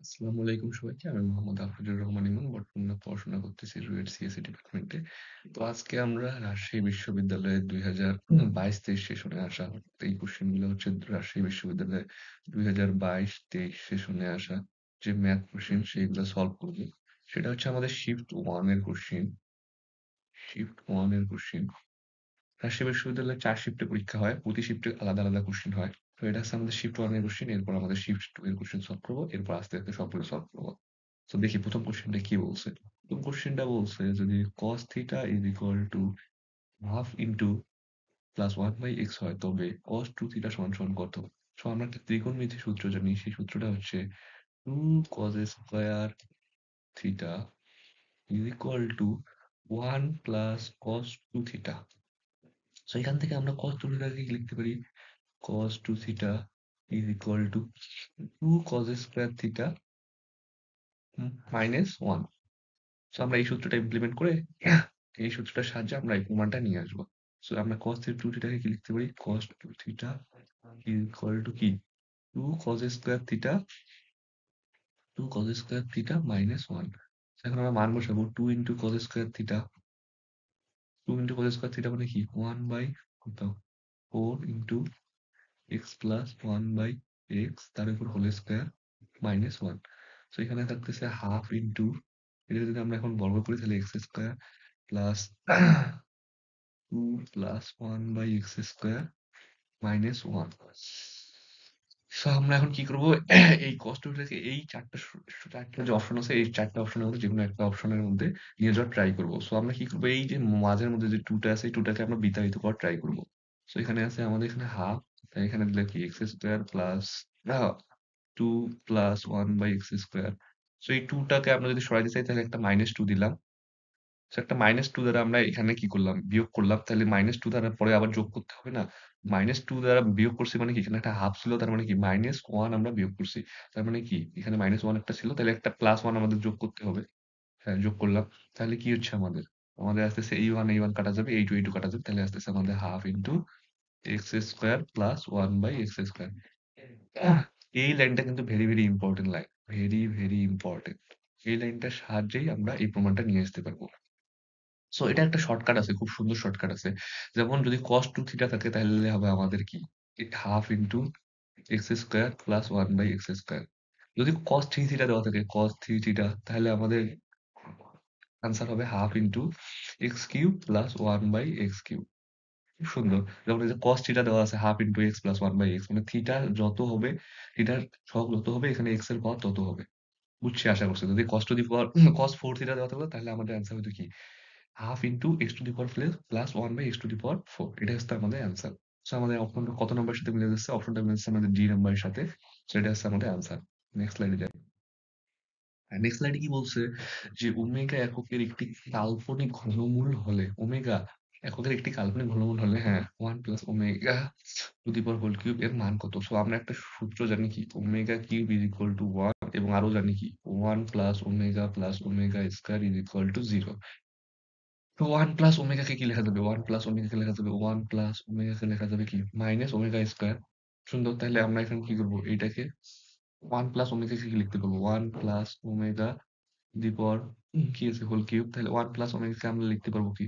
আসসালামু আলাইকুম সবাইকে। আমি মোহাম্মদ আফরোজুর রহমান ইমন। বর্তমানে পড়াশোনা করতেছি রুয়েট সিএসই ডিপার্টমেন্টে। তো আজকে আমরা রাজশাহী বিশ্ববিদ্যালয়ের ২০২২-২৩ সেশনে আসা এই কোশ্চেনগুলো হচ্ছে রাজশাহী বিশ্ববিদ্যালয়ে ২০২২-২৩ সেশনে আসা যে ম্যাথ কোশ্চেন সেইগুলো সলভ করব। সেটা হচ্ছে আমাদের শিফট 1 এর কোশ্চেন। শিফট 1 এর কোশ্চেন। রাজশাহী বিশ্ববিদ্যালয়ে ৪ শিফটে পরীক্ষা হয়। প্রতি শিফটে আলাদা, আলাদা কোশ্চেন হয়। তো এটা হচ্ছে আমাদের শিফট 1 এর কোশ্চেন। এরপর আমাদের শিফট 2 এর কোশ্চেন সলভ করব। এরপর আস্তে, আস্তে সবগুলো সলভ করব। তো দেখি প্রথম কোশ্চেনটা কি বলছে। প্রথম কোশ্চেনটা বলছে যদি cos theta is equal to half into plus 1 by x হয় তবে cos 2 থিটা সমান সমান কত? সো আমরা একটা ত্রিকোণমিতির সূত্র জানি। সেই সূত্রটা হচ্ছে 2 cos square theta is equal to 1 plus cos 2 theta. So এখান থেকে আমরা cos 2 থিটাকে কি লিখতে পারি? cos 2 theta is equal to 2 cos square theta minus 1. So আমরা এই সূত্রটা ইমপ্লিমেন্ট করে এই সূত্রটার সাহায্যে আমরা এই প্রমাণটা নিয়ে আসবো। সো আমরা cos 2 theta কে কি লিখতে পারি? cos 2 theta is equal to কি? 2 cos square theta 2 cos square theta minus 1. So এখন আমরা মান বসাবো 2 into cos square theta 2 into cos square theta মানে কি 1 by কত 4 into x plus 1 by x তার উপর হোল স্কয়ার মাইনাস 1। সো এখানে থাকতেছে হাফ ইন্টু এটা যদি আমরা এখন বর্গ করি তাহলে x square plus 2 plus 1 by x square minus 1। So আমরা এখন কি করব এই কষ্টটাকে এই চারটা যে অপশন আছে এই চারটা অপশনের মধ্যে যেকোনো একটা অপশনের মধ্যে নিয়ে যাওয়ার ট্রাই করব। সো আমরা কি করব এই যে মাঝের মধ্যে যে 2 টা আছে এই 2 টাকে আমরা বিতাড়িত করার ট্রাই করব। সো এখানে আছে আমাদের এখানে হাফ এখানে দিলে কি x square plus 2 plus 1 by x square. So এই 2 টাকে আমরা যদি সরাইতে চাই তাহলে একটা মাইনাস 2 দিলাম। সো একটা মাইনাস 2 দ্বারা আমরা এখানে কি করলাম বিয়োগ করলাম তাহলে মাইনাস 2 দ্বারা পরে আবার যোগ করতে হবে না। মাইনাস 2 দ্বারা বিয়োগ করছি মানে কি এখানে একটা হাফ ছিল তার মানে কি মাইনাস 1 আমরা বিয়োগ করছি। তার মানে কি এখানে মাইনাস 1 একটা ছিল তাহলে একটা প্লাস 1 আমাদের যোগ করতে হবে। হ্যাঁ, যোগ করলাম। তাহলে কি হচ্ছে আমাদের? আমাদের আসতেছে এই 1 এই 1 কাটা যাবে, এই 2 এই 2 কাটা যাবে। তাহলে আসতেছে আমাদের half into x square plus 1 by x square. এই লাইনটা কিন্তু very, very important line. Very, very important. এই লাইনটার সাহায্যেই আমরা এই প্রমাণটা নিয়ে আসতে পারবো। সো এটা একটা শর্টকাট আছে, খুব সুন্দর শর্টকাট আছে। যেমন যদি cos 2 থিটা থাকে তাহলে হবে আমাদের কি? Half into x square plus 1 by x square. যদি cos 3 থিটা দেওয়া থাকে cos 3 থিটা তাহলে আমাদের আনসার হবে half into x cube plus 1 by x cube. খুব সুন্দর। যেমন এই যে cos থিটা দেওয়া আছে half into x plus 1 by x মানে থিটা যত হবে থিটার সহগ যত হবে এখানে এক্স এর পাওয়ার তত হবে। বুঝছি আশা করছি। যদি cos to the power cos 4 theta দেওয়া থাকতো তাহলে আমাদের অ্যান্সার হতো কি? Half into x to the power plus 1 by x to the power 4। এটাই হচ্ছে আমাদের অ্যান্সার। সো আমাদের অপশনটা কত নাম্বারের সাথে মিলে যাচ্ছে? অপশনটা মিলে যাচ্ছে আমাদের ডি নাম্বারের সাথে। সো এটা হচ্ছে আমাদের অ্যান্সার। নেক্সট স্লাইডে যাই। নেক্সট স্লাইডে কি বলছে? যে ওমেগা এককের একটি কাল্পনিক ঘনমূল হলে ওমেগা এককের একটি কাল্পনিক ঘনমূল হলে হ্যাঁ 1 plus omega to the power whole cube এর মান কত? সো আমরা একটা সূত্র জানি কি omega cube is equal to 1 এবং আরো জানি কি 1 plus omega square is equal to 0। তো 1 প্লাস ওমেগাকে কি লেখা যাবে? 1 প্লাস ওমেগাকে লেখা যাবে 1 প্লাস ওমেগাকে লেখা যাবে কি? Minus omega square. সুন্দর। তাহলে আমরা এখানে কি করব? এইটাকে 1 প্লাস ওমেগাকে কি লিখতে পারবো? 1 plus omega to the power কি আছে? Whole cube. তাহলে 1 প্লাস ওমেগাকে আমরা লিখতে পারবো কি?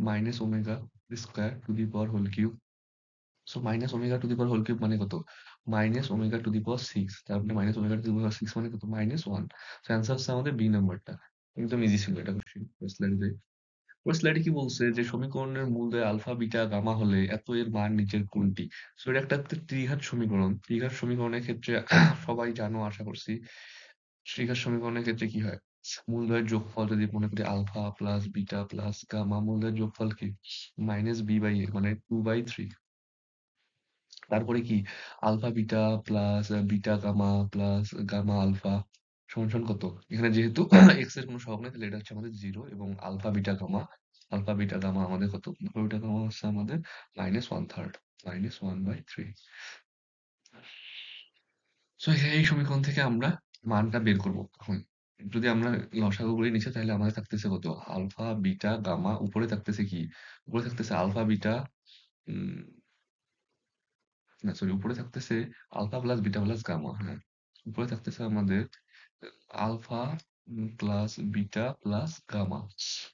Minus omega square to the power whole cube. So minus omega to the power whole cube মানে কত? Minus omega to the power 6। তার মানে minus omega to the power 6 মানে কত? মাইনাস 1। সো অ্যান্সার হচ্ছে আমাদের বি নাম্বারটা। একদম ইজি ছিল এটা কোশ্চেন। স্লাইডে যাই। ওই স্লাইডে কি বলছে যে সমীকরণের মূলদ্বয় আলফা বিটা গামা হলে এত এর মান নিচের কোনটি? সো এটা একটা ত্রিঘাত সমীকরণ। ত্রিঘাত সমীকরণের ক্ষেত্রে সবাই জানো আশা করছি। ত্রিঘাত সমীকরণের ক্ষেত্রে কি হয়? মূলদ্বয়ের যোগফল যদি মনে করি alpha plus beta plus gamma মূলদ্বয়ের যোগফল কি? মাইনাস বি বাই এ মানে 2/3। তারপরে কি alpha beta plus beta gamma plus gamma alpha সমান সমান কত? এখানে যেহেতু এক্স এর কোনো সহগ নাই তাহলে এটা হচ্ছে আমাদের 0 এবং আলফা বিটা গামা আমাদের কত? আলফা বিটা গামা হচ্ছে আমাদের -1/3 -1/3। সো এই সমীকরণ থেকে আমরা মানটা বের করব এখন। যদি আমরা লসাগু করি নিচে তাহলে আমাদের থাকতেছে কত? আলফা বিটা গামা উপরে থাকতেছে কি? উপরে থাকতেছে আলফা বিটা উম না সরি উপরে থাকতেছে alpha plus beta plus gamma. হ্যাঁ, উপরে থাকতেছে আমাদের alpha plus beta plus gamma.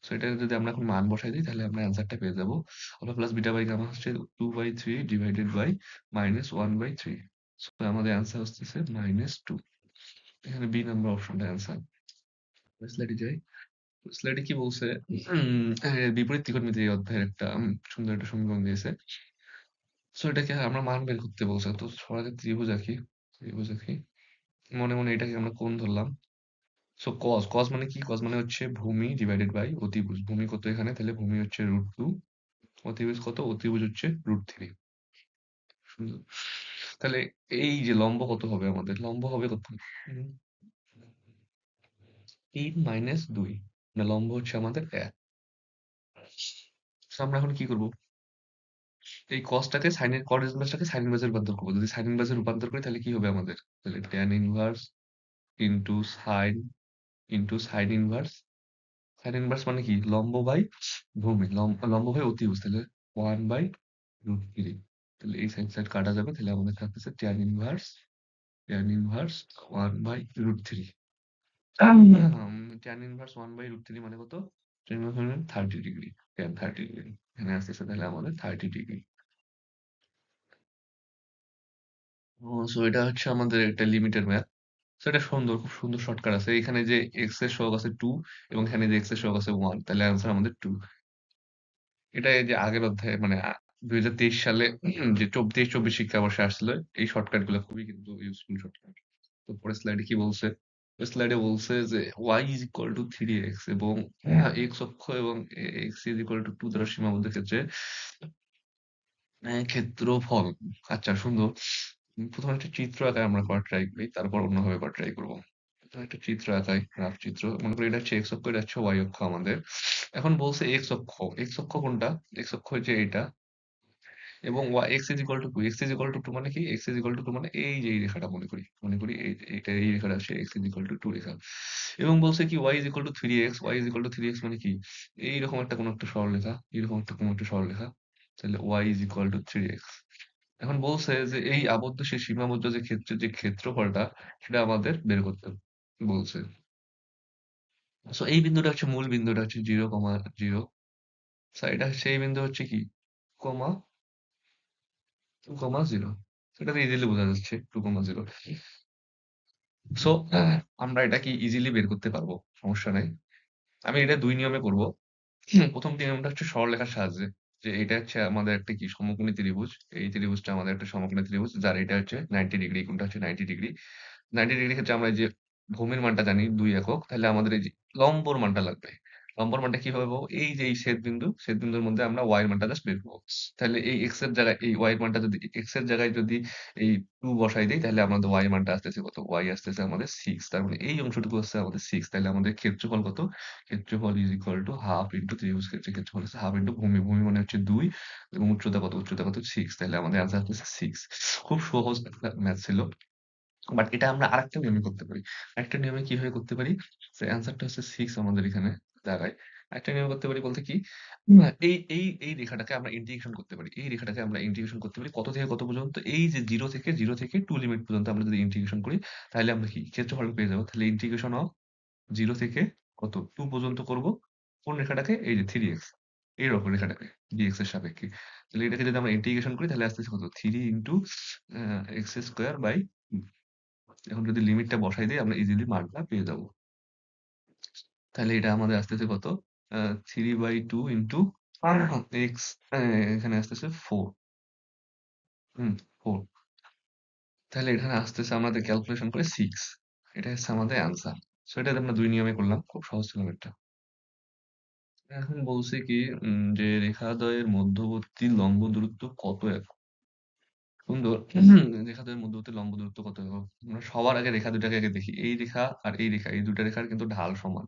So এটা যদি আমরা এখন মান বসাই দিই তাহলে আমরা অ্যান্সারটা পেয়ে যাবো। Alpha plus beta by gamma হচ্ছে 2/3 ডিভাইডেড বাই -1/3। সো আমাদের অ্যান্সার হচ্ছে -2। এখানে বি নাম্বার অপশনটা অ্যান্সার। স্লাইডে যাই। স্লাইডে কি বলছে? বিপরীত ত্রিকোণমিতি এই অধ্যায়ের একটা সুন্দর একটা সমীকরণ দিয়েছে। সো এটাকে আমরা মান বের করতে বলছে। তো সবার আগে ত্রিভুজ আঁকি। ত্রিভুজ আঁকি। মনে মনে এটাকে আমরা কোণ ধরলাম। সো কস মানে কি? কস মানে হচ্ছে ভূমি ডিভাইডেড বাই অতিভুজ। ভূমি কত এখানে? তাহলে ভূমি হচ্ছে √2। অতিভুজ কত? অতিভুজ হচ্ছে √3। সুন্দর। তাহলে এই যে লম্ব কত হবে আমাদের? লম্ব হবে কত? 3 মাইনাস 2। মানে লম্ব হচ্ছে আমাদের 1। সো আমরা এখন কি করব? এই কসটাকে সাইনের কট ইনভার্সটাকে সাইন ইনভার্সে রূপান্তর করব। যদি সাইন ইনভার্সে রূপান্তর করি তাহলে কি হবে আমাদের? তাহলে tan inverse into sign inverse. Sign inverse মানে কি? লম্ব বাই ভূমি। লম্ব বাই অতিভুজ। তাহলে 1/√3। তাহলে এই সাইড কাটা যাবে। তাহলে আমাদের থাকতেছে ট্যান ইনভার্স 1/√3। ট্যান ইনভার্স 1/√3 মানে কত? ট্যান ইনভার্স মানে 30 ডিগ্রি। Tan 30 degree. এখানে আসতেছে তাহলে আমাদের 30 ডিগ্রি। সো এটা হচ্ছে আমাদের একটা লিমিটের ম্যাথ। সো এটা সুন্দর, খুব সুন্দর শর্টকাট আছে। এখানে যে এক্স এর সহগ আছে 2 এবং এখানে যে এক্স এর সহগ আছে 1। তাহলে অ্যান্সার আমাদের 2। এটা এই যে আগের অধ্যায়ে মানে 2023 সালে যে 23-24 শিক্ষাবর্ষে আসছিল এই শর্টকাট গুলো খুবই কিন্তু ইউজফুল শর্টকাট। তো পরের স্লাইডে কি বলছে? স্লাইডে বলছে যে y is equal two 3x এবং x অক্ষ এবং x ইজ ইকুয়াল টু 2 দ্বারা সীমাবদ্ধ ক্ষেত্রে ক্ষেত্রফল। আচ্ছা সুন্দর। প্রথমে একটা চিত্র আকারে আমরা করার ট্রাই করি, তারপর অন্যভাবে করার ট্রাই করবো। প্রথমে একটা চিত্র আঁকাই, রাফ চিত্র। মনে করি এটা হচ্ছে x অক্ষ, এটা হচ্ছে y অক্ষ আমাদের। এখন বলছে x অক্ষ। x অক্ষ কোনটা? x অক্ষ হচ্ছে এটা। এবং x is equal two 2। x is equal two 2 মানে কি? x ইজ ইকুয়াল টু 2 মানে এই যে এই রেখাটা মনে করি। মনে করি এই রেখাটা আসে x ইজ ইকুয়াল টু 2 রেখা। এবং বলছে কি y is equal two 3x। y is equal two 3x মানে কি? এইরকম একটা কোন একটা সরলরেখা, এরকম একটা কোন একটা সরলরেখা। তাহলে y is equal two 3x। এখন বলছে যে এই আবদ্ধ সেই সীমাবদ্ধ যে ক্ষেত্রের যে ক্ষেত্রফলটা সেটা আমাদের বের করতে বলছে। সো এই বিন্দুটা হচ্ছে মূল বিন্দু, এটা হচ্ছে 0,0। সো এটা সেই বিন্দু হচ্ছে কি? কমা 2,0। সেটা তো ইজিলি বোঝা যাচ্ছে 2,0। সো আমরা এটা কি ইজিলি বের করতে পারবো, সমস্যা নাই। আমি এটা 2 নিয়মে করব। প্রথম নিয়মটা হচ্ছে সরলরেখার সাহায্যে। যে এটা হচ্ছে আমাদের একটা কি সমকোণী ত্রিভুজ। এই ত্রিভুজটা আমাদের একটা সমকোণী ত্রিভুজ যার এটা হচ্ছে 90 ডিগ্রি, কোণটা হচ্ছে 90 ডিগ্রি। 90 ডিগ্রির ক্ষেত্রে আমরা এই যে ভূমির মানটা জানি 2 একক। তাহলে আমাদের এই যে লম্বর মানটা লাগবে। লম্বর মানটা কিভাবে পাবো? এই যে এই ছেদবিন্দুর মধ্যে আমরা y এর মানটা জাস্ট বের করব। তাহলে এই x এর জায়গায় এই y এর মানটা যদি x এর জায়গায় যদি এই 2 বসাই দেই তাহলে আমাদের y এর মানটা আসতেছে কত? y আসতেছে আমাদের 6। তার মানে এই অংশটুকু হচ্ছে আমাদের 6। তাহলে আমাদের ক্ষেত্রফল কত? ক্ষেত্রফল is equal to half into ত্রিভুজ ক্ষেত্রের ক্ষেত্রফল হচ্ছে হাফ ইনটু ভূমি। ভূমি মানে হচ্ছে 2 এবং উচ্চতা কত? উচ্চতা কত? 6। তাহলে আমাদের আনসার হচ্ছে 6। খুব সহজ একটা ম্যাথ ছিল। বাট এটা আমরা আরেকটা নিয়মে করতে পারি। আরেকটা নিয়মে কিভাবে করতে পারি? যে অ্যান্সারটা হচ্ছে 6 আমাদের এখানে দাঁড়ায়। আরেকটা নিয়মে করতে পারি বলতে কি? এই রেখাটাকে আমরা ইন্টিগ্রেশন করতে পারি। এই রেখাটাকে আমরা ইন্টিগ্রেশন করতে পারি কত থেকে কত পর্যন্ত? এই যে 0 থেকে 2 লিমিট পর্যন্ত আমরা যদি ইন্টিগ্রেশন করি তাহলে আমরা কি ক্ষেত্রফল পেয়ে যাবো। তাহলে ইন্টিগ্রেশন অফ 0 থেকে কত? 2 পর্যন্ত করব। কোন রেখাটাকে? এই যে 3x এইরকম রেখাটাকে dx এর সাপেক্ষে। তাহলে এটাকে যদি আমরা ইন্টিগ্রেশন করি তাহলে আসতেছে কত? 3 ইনটু x স্কয়ার বাই 2। এখন যদি লিমিটটা বসাই দেই আমরা ইজিলি মানটা পেয়ে যাবো। তাহলে এটা আমাদের আসতেছে কত? 3/2 ইনটু x এখানে আসতেছে 4। 4। তাহলে এখানে আসতেছে আমাদের ক্যালকুলেশন করে 6। এটা হচ্ছে আমাদের অ্যান্সার। সো এটা আমরা 2 নিয়মে করলাম। খুব সহজ ছিল এটা। এখন বলছে কি যে রেখাদ্বয়ের মধ্যবর্তী লম্ব দূরত্ব কত একক? সুন্দর। রেখাদ্বয়ের মধ্যবর্তী লম্ব দূরত্ব কত একক? আমরা সবার আগে রেখা দুটাকে আগে দেখি। এই রেখা আর এই রেখা, এই ২ টা রেখার কিন্তু ঢাল সমান।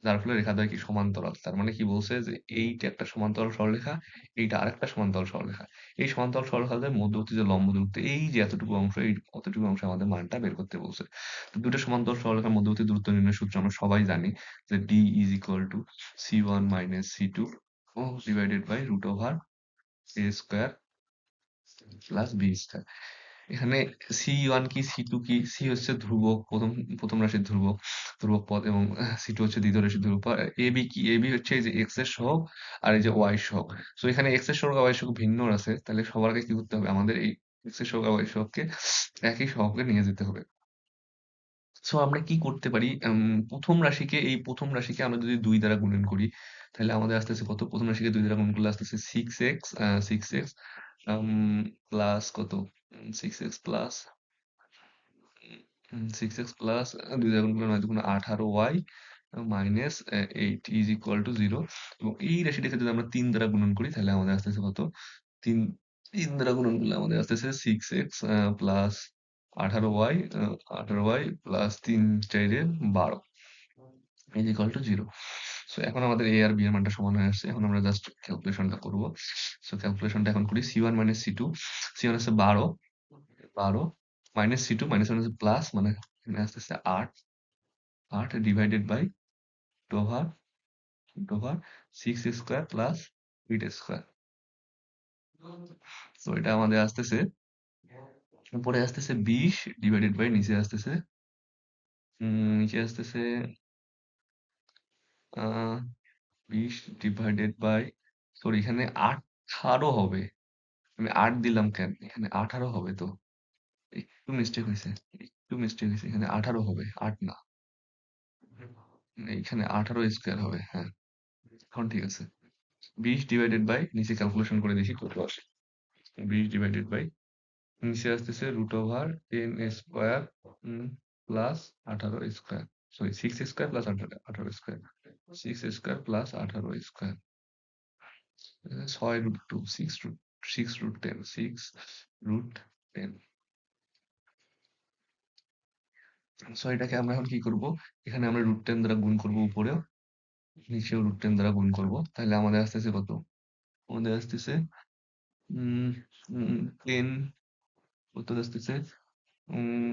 যার ফলে রেখাদ্বয় কি সমান্তরাল। তার মানে কি বলছে যে এইটা একটা সমান্তরাল সরলরেখা, এইটা আরেকটা সমান্তরাল সরলরেখা। এই সমান্তরাল সরলরেখাদের মধ্যবর্তী যে লম্ব দূরত্ব এই যে এতটুকু অংশ, এই অতটুকু অংশে আমাদের মানটা বের করতে বলছে। তো ২ টা সমান্তরাল সরলরেখার মধ্যবর্তী দূরত্ব নির্ণয়ের সূত্র আমরা সবাই জানি যে D is equal to C1 minus C2 divided by root over A square plus B square। এখানে C1 কি C2 কি? C হচ্ছে ধ্রুবক, প্রথম রাশির ধ্রুবক, ধ্রুবক পদ, এবং C2 হচ্ছে দ্বিতীয় রাশির ধ্রুবক পদ। AB কি? AB হচ্ছে এই যে x এর সহগ আর এই যে y এর সহগ। সো এখানে x এর সহগ আর y এর সহগ ভিন্ন আছে। তাহলে সবার আগে কি করতে হবে? আমাদের এই x এর সহগ আর y এর সহগকে একই সহগে নিয়ে যেতে হবে। সো আমরা কি করতে পারি? প্রথম রাশিকে আমরা যদি ২ দ্বারা গুণন করি, তাহলে আমাদের আসতেছে কত? প্রথম রাশিকে ২ দ্বারা গুণন করলে আসতেছে 6x কত? 6x প্লাস 6x প্লাস ২ দ্বারা গুণ করলে ৯ দুগুণে 18y minus 8 is equal to 0। এবং এই রাশিটাকে যদি আমরা ৩ দ্বারা গুণন করি, তাহলে আমাদের আসতেছে কত? ৩ ৩ দ্বারা গুণন করলে আমাদের আসতেছে 6x plus 18y 18y plus ৩ 4 A ১২ is equal to 0। So এখন আমাদের a আর b এর মানটা সমান হয়ে আসছে। এখন আমরা জাস্ট ক্যালকুলেশনটা করব। সো ক্যালকুলেশনটা এখন করি। C1 মাইনাস C2, C1 হচ্ছে 12 মাইনাস C2, মাইনাস মানে হচ্ছে প্লাস, মানে এখানে আসতেছে 8 divided by root over 6 square plus 8 square. তো এটা আমাদের আসতেছে, উপরে আসতেছে 20 ডিভাইডেড বাই নিচে আসতেছে 20 ডিভাইডেড বাই, সরি এখানে 18 হবে। আমি 8 দিলাম কেন? এখানে 18 হবে তো। একটু মিস্টেক হয়েছে। এখানে 18 হবে, 8 না। এখানে 18 স্কোয়ার হবে। হ্যাঁ, এখন ঠিক আছে। 20 ডিভাইডেড বাই, নিচে ক্যালকুলেশন করে দেখি কত আসে। 20 ডিভাইডেড বাই, নিচে আসতেছে root over 10 square plus 18 square, sorry 6 square plus 18 square, 6 square plus 18 square, 6 root 2, 6 root 10। So এটাকে আমরা এখন কি করব? এখানে আমরা √10 দ্বারা গুণ করব উপরেও, নিচেও √10 দ্বারা গুণ করব। তাহলে আমাদের আসতেছে কত? আমাদের আসতেছে উম 10, কত আসতেছে? উম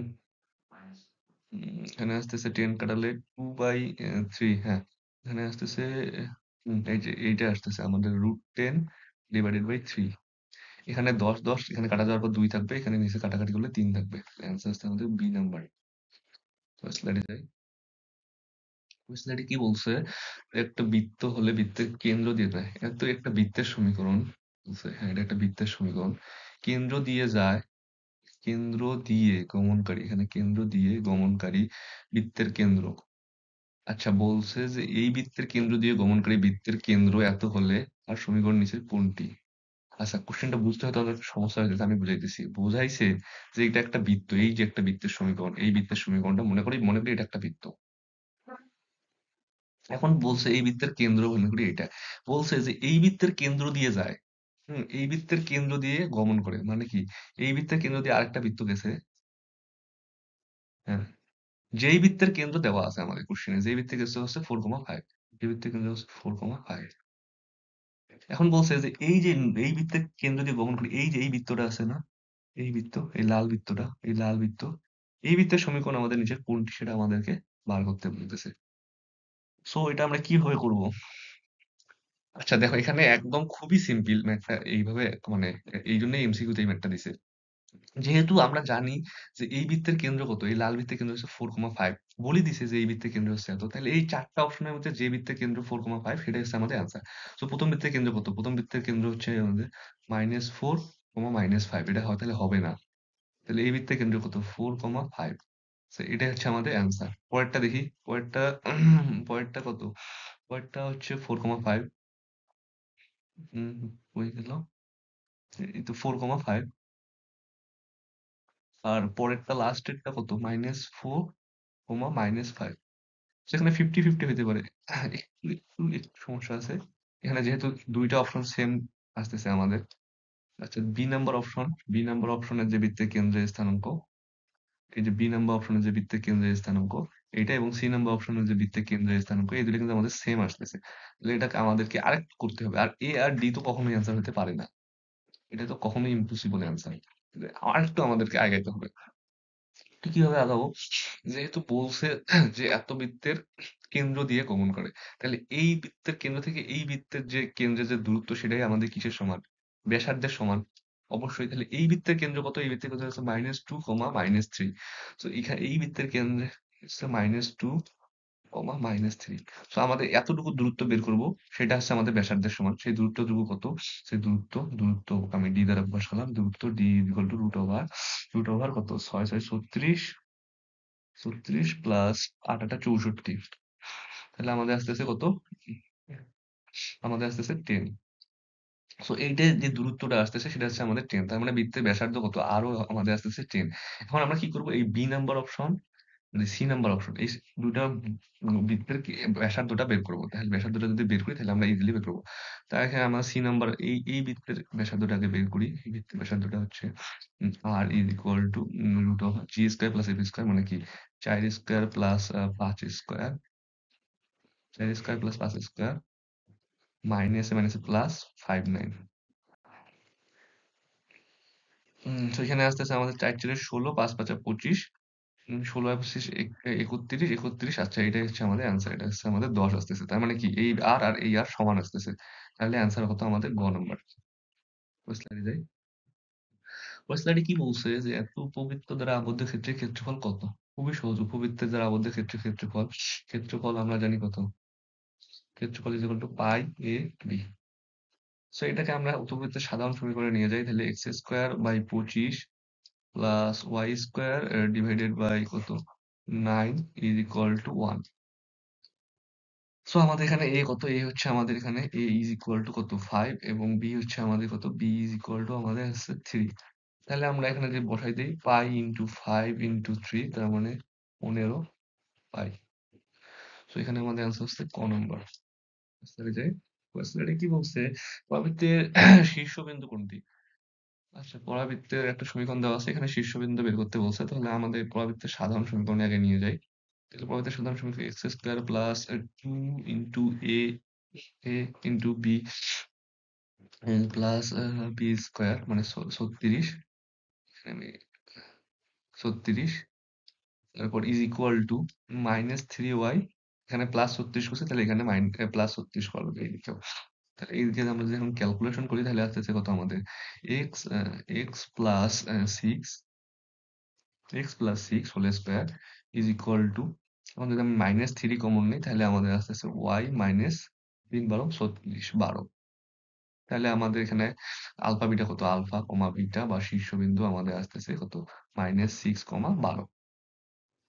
এখানে আসতেছে 10 কাটালে 2/3। হ্যাঁ, এখানে আসতেছে এই যে এইটা আসতেছে আমাদের √10 ডিভাইডেড বাই 3। এখানে 10 10 এখানে কাটা যাওয়ার পর 2 থাকবে, এখানে নিচে কাটাকাটি করলে 3 থাকবে। অ্যান্সার আসছে আমাদের বি নাম্বার। স্লাইডে যাই। ওই স্লাইডে কি বলছে? একটা বৃত্ত হলে বৃত্তের কেন্দ্র দিয়ে দেয়। এত একটা বৃত্তের সমীকরণ বলছে। হ্যাঁ, এটা একটা বৃত্তের সমীকরণ। কেন্দ্র দিয়ে যায়, কেন্দ্র দিয়ে গমনকারী, এখানে কেন্দ্র দিয়ে গমনকারী বৃত্তের কেন্দ্র। আচ্ছা, বলছে যে এই বৃত্তের কেন্দ্র দিয়ে গমনকারী বৃত্তের কেন্দ্র এত হলে আর সমীকরণ নিচের কোনটি? আচ্ছা, কোশ্চেনটা বুঝতে হয়তো অনেক সমস্যা হয়ে যেতে, আমি বুঝাইতেছি। বোঝাইছে যে এটা একটা বৃত্ত, এই যে একটা বৃত্তের সমীকরণ, এই বৃত্তের সমীকরণটা মনে করি এটা একটা বৃত্ত। এখন বলছে এই বৃত্তের কেন্দ্র মনে করি এটা। বলছে যে এই বৃত্তের কেন্দ্র দিয়ে যায়। এই বৃত্তের কেন্দ্র দিয়ে গমন করে, মানে কি? এই বৃত্তের কেন্দ্র দিয়ে আরেকটা বৃত্ত গেছে। হ্যাঁ, যেই বৃত্তের কেন্দ্র দেওয়া আছে আমাদের কোশ্চেনে, যেই বৃত্তের কেন্দ্র হচ্ছে 4,5, এই বৃত্তের কেন্দ্র হচ্ছে 4,5। এখন বলছে যে এই বৃত্তের কেন্দ্র দিয়ে গমন করি, এই যে এই বৃত্তটা আছে না, এই বৃত্ত, এই লাল বৃত্তটা, এই লাল বৃত্ত, এই বৃত্তের সমীকরণ আমাদের নিচে কোনটি সেটা আমাদেরকে বার করতে বলতেছে। সো এটা আমরা কিভাবে করব? আচ্ছা দেখো, এখানে একদম খুবই সিম্পল ম্যাথটা, এইভাবে মানে এই জন্যই এমসিকিউতে এই ম্যাথটা দিছে। যেহেতু আমরা জানি যে এই বৃত্তের কেন্দ্র কত, এই লাল বৃত্তের কেন্দ্র হচ্ছে 4,5, বলে দিছে যে এই বৃত্তের কেন্দ্র হচ্ছে এত, তাহলে এই চারটা অপশনের মধ্যে যে বৃত্তের কেন্দ্র 4,5 সেটাই হচ্ছে আমাদের অ্যান্সার। তো প্রথম বৃত্তের কেন্দ্র কত? প্রথম বৃত্তের কেন্দ্র হচ্ছে আমাদের -4, -5, এটা তাহলে হবে না। তাহলে এই বৃত্তের কেন্দ্র কত? 4,5। এটাই হচ্ছে আমাদের অ্যান্সার। পরেরটা দেখি। পরেরটা কত? পরেরটা হচ্ছে 4,5। হয়ে গেল, এই তো 4,5। আর পরেরটা লাস্টেরটা কত? -4, -5। সেখানে 50-50 হইতে পারে। একটু সমস্যা আছে। এখানে যেহেতু ২ টা অপশন সেম আসতেছে আমাদের। আচ্ছা, বি নাম্বার অপশনের যে বৃত্তের কেন্দ্রের স্থানাঙ্ক, এই যে বি নাম্বার অপশনের যে বৃত্তের কেন্দ্রের স্থানাঙ্ক এইটা, এবং সি নাম্বার অপশনের যে বৃত্তের কেন্দ্রের স্থানাঙ্ক, এই দুটো কিন্তু আমাদের সেম আসতেছে। তাহলে এটাকে আমাদেরকে আরেকটু করতে হবে। আর এ আর ডি তো কখনোই অ্যান্সার হতে পারে না। এটা তো কখনোই ইম্পসিবল অ্যান্সার। আরেকটু আমাদেরকে আগাইতে হবে। তো কিভাবে আগাবো? যেহেতু বলছে যে এত বৃত্তের কেন্দ্র দিয়ে গমন করে, তাহলে এই বৃত্তের কেন্দ্র থেকে এই বৃত্তের যে কেন্দ্রের যে দূরত্ব সেটাই আমাদের কিসের সমান? ব্যাসার্ধের সমান। অবশ্যই। তাহলে এই বৃত্তের কেন্দ্র কত? এই বৃত্তের কেন্দ্র হচ্ছে -2, -3। সো এই বৃত্তের কেন্দ্রে হচ্ছে -2, -3। সো আমাদের এতটুকু দূরত্ব বের করব, সেটা হচ্ছে আমাদের ব্যাসার্ধের সমান। সেই দূরত্বটুকু কত? সেই দূরত্ব আমি d দ্বারা প্রকাশ করলাম। দূরত্ব d = √, কত? 6 6 36, 36 প্লাস 8 8 64। তাহলে আমাদের আসতেছে কত? আমাদের আসতেছে 10। সো এইটা যে দূরত্বটা আসতেছে সেটা হচ্ছে আমাদের 10। তার মানে বৃত্তের ব্যাসার্ধ কত? আরো আমাদের আসতেছে 10। এখন আমরা কি করব? এই B number option, C number option, এই দুটা বৃত্তের ব্যাসার্ধটা বের করব। তাহলে ব্যাসার্ধটা যদি বের করি তাহলে আমরা ইজিলি বের করবো। তার এখানে আমরা সি নাম্বার, এই বৃত্তের ব্যাসার্ধটাকে বের করি। এই বৃত্তের ব্যাসার্ধটা হচ্ছে r is equal to √g² plus f², মানে কি 4² প্লাস 5² 4² প্লাস 5² মাইনাসে প্লাস 59। তো এখানে আসতেছে আমাদের 4 4 16, 5 5 25, 16 আর 25 31, 31। আচ্ছা, এটাই হচ্ছে আমাদের অ্যান্সার। এটা হচ্ছে আমাদের 10 আসতেছে। তার মানে কি এই আর এই আর সমান আসতেছে। তাহলে অ্যান্সার কত আমাদের? গ নাম্বার। ওই স্লাইডে যাই। ওই স্লাইডে কি বলছে যে এত উপবৃত্ত দ্বারা আবদ্ধ ক্ষেত্রের ক্ষেত্রফল কত? খুবই সহজ। উপবৃত্তের দ্বারা আবদ্ধ ক্ষেত্রের ক্ষেত্রফল আমরা জানি কত? ক্ষেত্রফল is equal to pi A B. So এটাকে আমরা উপবৃত্তের সাধারণ সমীকরণে নিয়ে যাই। তাহলে x²/25 plus y² divided by কত? 9 ইজ ইকুয়াল টু 1। সো আমাদের এখানে a কত? a হচ্ছে আমাদের এখানে a ইজ ইকুয়াল টু কত? 5, এবং b হচ্ছে আমাদের কত? b ইজ ইকুয়াল টু আমাদের হচ্ছে 3। তাহলে আমরা এখানে যে বসাই দেই পাই ইন্টু 5 ইন্টু 3, তার মানে 15 পাই। সো এখানে আমাদের অ্যান্সার হচ্ছে ক নম্বর। স্লাইডে যাই। স্লাইডে কি বলছে? পরাবৃত্তের শীর্ষবিন্দু কোনটি? আচ্ছা, পরাবৃত্তের একটা সমীকরণ দেওয়া আছে, এখানে শীর্ষবিন্দু বের করতে বলছে। তাহলে আমাদের পরাবৃত্তের সাধারণ সমীকরণে আগে নিয়ে যাই। তাহলে পরাবৃত্তের সাধারণ সমীকরণ x² plus 2 into a into b plus b² মানে 36। এখানে আমি 36, তারপর ইজ ইকুয়াল টু -3y। এখানে প্লাস 36 করছে, তাহলে এখানে প্লাস 36 করবে এইদিকেও। তাহলে এইদিকে আমরা যদি এখন ক্যালকুলেশন করি তাহলে আসতেছে কত আমাদের? X x plus 6 whole square is equal to, এখন যদি আমি -3 কমন নিই তাহলে আমাদের আসতেছে ওয়াই মাইনাস 3 12 36 12। তাহলে আমাদের এখানে আলফা বিটা কত? আলফা কমা বিটা বা শীর্ষবিন্দু আমাদের আসতেছে কত? -6, 12।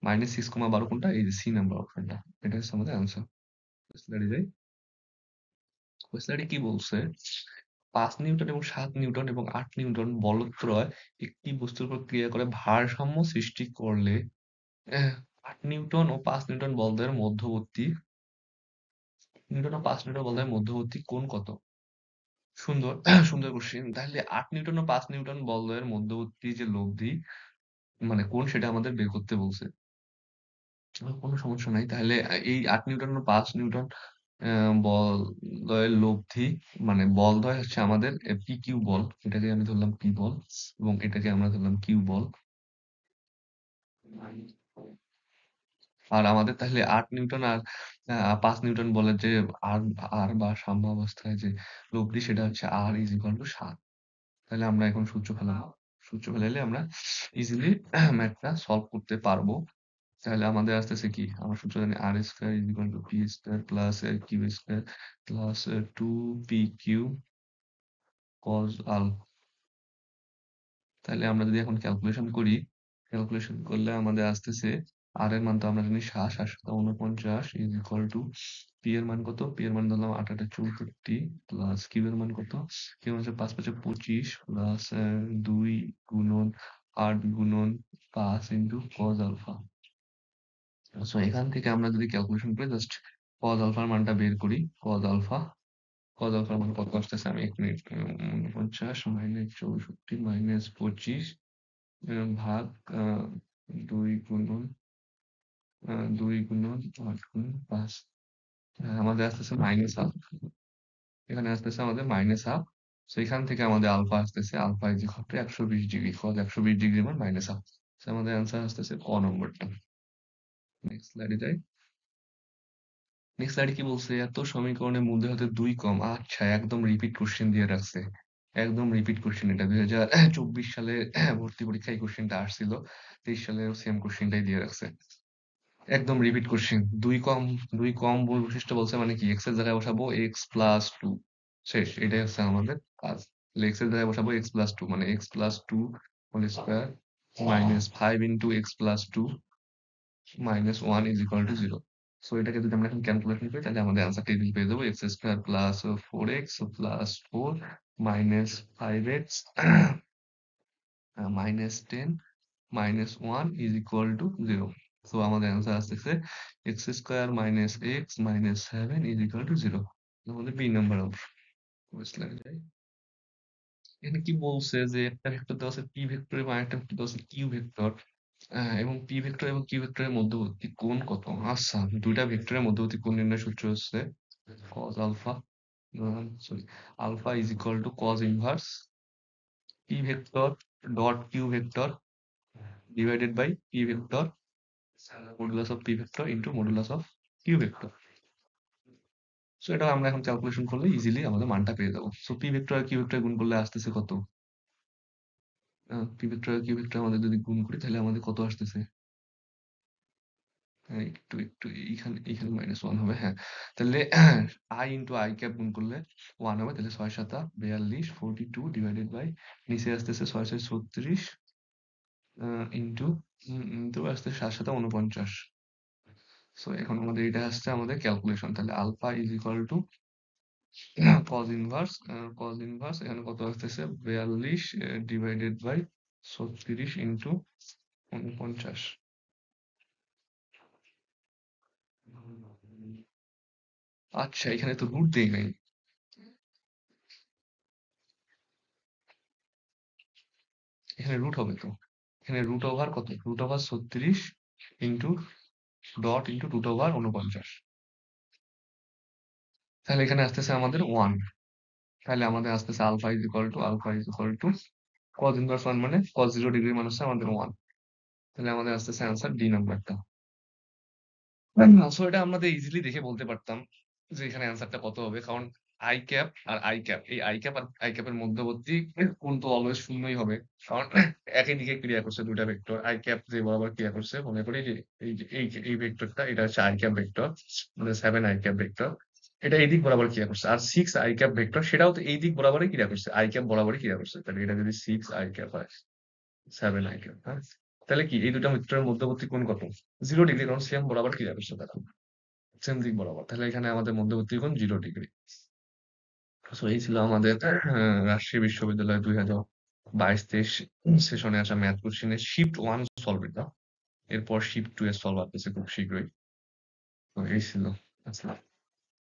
-6, 12 কোনটা? এই যে সি নাম্বার অপশনটা। এটা হচ্ছে আমাদের আনসার। স্লাইডে যাই। স্লাইডে কি বলছে? 5 নিউটন এবং 7 নিউটন এবং 8 নিউটন বলত্রয় একটি বস্তুর উপর ক্রিয়া করে ভারসাম্য সৃষ্টি করলে 8 নিউটন ও 5 নিউটন বলদের মধ্যবর্তী কোণ কত? সুন্দর সুন্দর কোশ্চেন। তাহলে 8 নিউটন ও 5 নিউটন বলয়ের মধ্যবর্তী যে লব্ধি মানে কোণ, সেটা আমাদের বের করতে বলছে। কোনো সমস্যা নাই। তাহলে এই 8 নিউটন ও 5 নিউটন বলয়ের লব্ধি মানে বলদ্বয় হচ্ছে আমাদের পি কিউ বল। এটাকে আমি ধরলাম পি বল এবং এটাকে আমরা ধরলাম কিউ বল। আর আমাদের তাহলে 8 নিউটন আর 5 নিউটন বলের যে আর আর বা সাম্যাবস্থায় যে লব্ধি, সেটা হচ্ছে আর ইজ ইকুয়াল টু 7। তাহলে আমরা এখন সূত্র ফেলাবো। সূত্র ফেলাইলে আমরা ইজিলি ম্যাথটা সলভ করতে পারবো। তাহলে আমাদের আসতেছে কি? আমরা সূত্র জানি r² is equal to p² plus q² plus 2pq cos alpha. তাহলে আমরা যদি এখন ক্যালকুলেশন করি, ক্যালকুলেশন করলে আমাদের আসতেছে আর এর মান তো আমরা জানি 7 7 49 ইজ ইকুয়াল টু পি এর মান কত? পি এর মান ধরলাম 8 8 64 প্লাস কিউ এর মান কত? কিউ হচ্ছে 5 5 25 প্লাস 2 গুণন 8 গুণন 5 ইন্টু cos আলফা। সো এখান থেকে আমরা যদি ক্যালকুলেশন করি, জাস্ট cos আলফার মানটা বের করি। cos আলফার মান কত আসতেছে? আমি 1 মিনিট, 49 মাইনাস 64 মাইনাস 25 ভাগ 2 গুণন 2 গুণন 8 গুণন 5। আমাদের আসতেছে মাইনাস হাফ। এখানে আসতেছে আমাদের মাইনাস হাফ। সো এখান থেকে আমাদের আলফা আসতেছে, alpha is equal to 120 degree. cos 120 degree মান মাইনাস হাফ। সো আমাদের অ্যান্সার আসতেছে ক নম্বরটা। নেক্সট স্লাইডে যাই। নেক্সট স্লাইডে কি বলছে? এত সমীকরণের মধ্যে হতে 2 কম। আচ্ছা, একদম রিপিট কোশ্চেন দিয়ে রাখছে। একদম রিপিট কোশ্চেন এটা 2024 সালে ভর্তি পরীক্ষায় এই কোশ্চেনটা আসছিল, 23 সালেও সেম কোশ্চেনটাই দিয়ে রাখছে। একদম রিপিট কোশ্চেন। দুই কম মূল বৈশিষ্ট্য বলছে মানে কি, এক্স এর জায়গায় বসাবো এক্স প্লাস টু, শেষ। এটাই হচ্ছে আমাদের কাজ। এক্স এর জায়গায় বসাবো এক্স প্লাস টু, মানে x plus two whole square minus 5 into x plus two minus 1 is equal to 0। So এটাকে যদি আমরা এখন ক্যালকুলেশন করি তাহলে আমাদের আনসার টেবিল পেয়ে যাবো, x square plus 4x plus 4 minus 5x minus 10 minus 1 is equal to 0। So আমাদের অ্যান্সার আসতেছে x square minus x minus 7 is equal to 0। আমাদের বি নাম্বার অপশন। বুঝলেন যাই, এখানে কি বলছে যে একটা ভেক্টর দেওয়া আছে পি ভেক্টর এবং আরেকটা ভেক্টর দেওয়া আছে কিউ ভেক্টর, এবং পি ভেক্টর এবং কিউ ভেক্টরের মধ্যবর্তী কোণ কত? আচ্ছা, দুইটা ভেক্টরের মধ্যবর্তী কোণ নির্ণয় সূত্র হচ্ছে cos alpha, sorry, alpha is equal to cos inverse P vector dot Q vector divided by P vector modulus of P vector into modulus of Q vector. So এটা আমরা এখন ক্যালকুলেশন করলে ইজিলি আমাদের মানটা পেয়ে যাবো। সো পি ভেক্টর আর Q vector গুণ করলে আসতেছে কত? পি ভেক্টর আর কিউ ভেক্টর আমাদের যদি গুণ করি তাহলে আমাদের কত আসতেছে? একটু একটু এইখানে মাইনাস ওয়ান হবে, হ্যাঁ। তাহলে আই ইন্টু আই ক্যাপ গুণ করলে ওয়ান হবে, তাহলে 6 7 42 42 ডিভাইডেড বাই নিচে আসতেছে 6 6 36 ইন্টু তো আসতে 7 7 49। সো এখন আমাদের এটা আসছে আমাদের ক্যালকুলেশন, তাহলে alpha is equal to cos inverse এখানে কত আসতেছে 42 ডিভাইডেড বাই 36 ইন্টু 49। আচ্ছা, এখানে তো রুট দেই নাই। এখানে রুট হবে তো, এখানে রুট ওভার কত, root over 36 into dot into root over 49। তাহলে এখানে আসতেছে আমাদের ওয়ান, তাহলে আমাদের আসতেছে alpha is equal to cos inverse one, মানে কজ 0 ডিগ্রি মানে হচ্ছে আমাদের ওয়ান। তাহলে আমাদের আসতেছে অ্যান্সার ডি নাম্বারটা। সো এটা আমাদের ইজিলি দেখে বলতে পারতাম যে এখানে অ্যান্সারটা কত হবে, কারণ আই ক্যাপ আর আই ক্যাপ, এই আই ক্যাপ আর আই ক্যাপের মধ্যবর্তী কোণ তো অলওয়েজ শূন্যই হবে, কারণ একই দিকে ক্রিয়া করছে দুটা ভেক্টর। আই ক্যাপ যে বরাবর ক্রিয়া করছে, মনে করি যে এই ভেক্টরটা এটা হচ্ছে আই ক্যাপ ভেক্টর, মানে 7 আই ক্যাপ ভেক্টর, এটা এই দিক বরাবর ক্রিয়া করছে। আর 6 আই ক্যাপ ভেক্টর সেটাও তো এই দিক বরাবরই ক্রিয়া করছে, আই ক্যাপ বরাবরই ক্রিয়া করছে। তাহলে এটা যদি 6 আই ক্যাপ হয় 7 আই ক্যাপ, হ্যাঁ, তাহলে কি এই দুটা ভেক্টরের মধ্যবর্তী কোণ কত? 0 ডিগ্রি, কারণ সেম বরাবর ক্রিয়া করছে তারা, সেম দিক বরাবর। তাহলে এখানে আমাদের মধ্যবর্তী কোণ 0 ডিগ্রি। সো এই ছিল আমাদের রাজশাহী বিশ্ববিদ্যালয় 2022-23 সেশনে আসা ম্যাথ কোশ্চেনের শিফট 1 সলভ এটা। এরপর শিফট 2 এর সলভ আসতেছে খুব শীঘ্রই। তো এই ছিল। আসসালাম।